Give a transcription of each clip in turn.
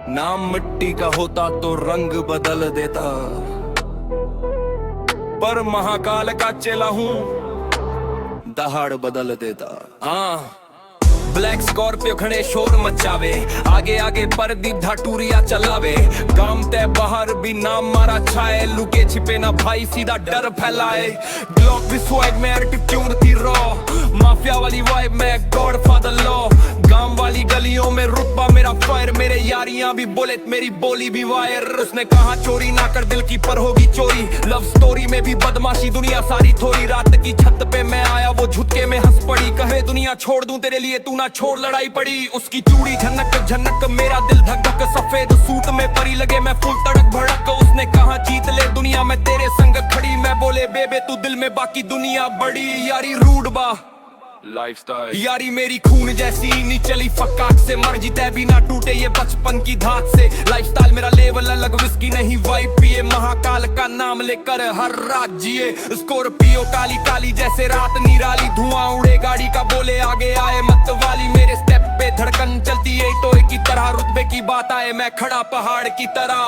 नाम मिट्टी का होता तो रंग बदल देता, पर महाकाल का चेला हूं, दहाड़ बदल देता। हाँ, ब्लैक स्कॉर्पियो खड़े शोर मचावे, आगे आगे परदीप धाटूरिया चलावे। काम तय बाहर भी नाम मारा छाए, लुके छिपे ना भाई सीधा डर फैलाए। ग्लॉक भी स्वैग में एटीट्यूड थी रॉ, माफिया वाली वाइब में गॉडफादर लॉ। गांव वाली गलियों में रुतबा मेरा फायर, मेरे यारियां भी बुलेट मेरी बोली भी वायर। उसने कहा चोरी ना कर दिल की पर होगी चोरी, लव स्टोरी में भी बदमाशी दुनिया सारी थोड़ी। रात की छत पे मैं आया वो झुटके में हंस पड़ी, कहे दुनिया छोड़ दूं तेरे लिए तू ना छोड़, लड़ाई पड़ी। उसकी चूड़ी झनक झनक मेरा दिल धक धक, सफेद सूट में परी लगे मैं फुल तड़क भड़क। उसने कहा जीत ले दुनिया मैं तेरे संग खड़ी, मैं बोले बेबे तू दिल में बाकी दुनिया बड़ी। यारी रूड बा लाइफस्टाइल, यारी मेरी खून जैसी नहीं चली फकाक से, मर जीते भी ना टूटे ये बचपन की धाक से। लाइफस्टाइल मेरा लेवल अलग, विस्की नहीं वाइब पिए, महाकाल का नाम लेकर हर रात जिए। स्कॉर्पियो काली काली जैसे रात निराली, धुआं उड़े गाड़ी का बोले आगे आए मत वाली। मेरे स्टेप पे धड़कन चलती है टोए की तरह, रुतबे की बात आए मैं खड़ा पहाड़ की तरह।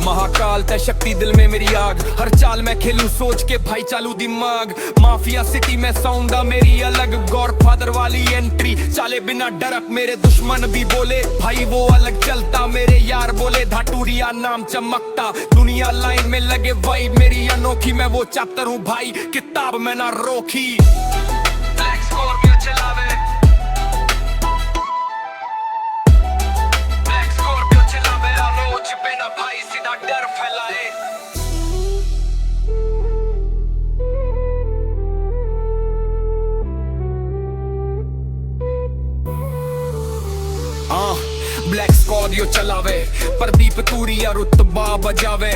महाकाल तय शक्ति दिल में मेरी आग, हर चाल मैं खेलूं सोच के भाई चालू दिमाग। माफिया सिटी में साउंड मेरी अलग, गॉडफादर वाली एंट्री चाले बिना डरक। मेरे दुश्मन भी बोले भाई वो अलग चलता, मेरे यार बोले धाटूरिया नाम चमकता। दुनिया लाइन में लगे वाइब मेरी अनोखी, मैं वो चैप्टर हूँ भाई किताब में ना रोकी। ब्लैक स्कॉर्पियो चलावे, ब्लैक स्कॉर्पियो चलावे, रोज पे ना भाई सीधा डर फैलाए। ब्लैक स्कॉर्पियो चलावे, प्रदीप तूरिया रुतबा बजावे।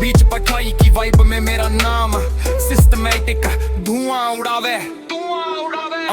बीच पठाई की वाइब में मेरा नाम सिस्टमैटिक धुआं उड़ावे, धुआं उड़ावे।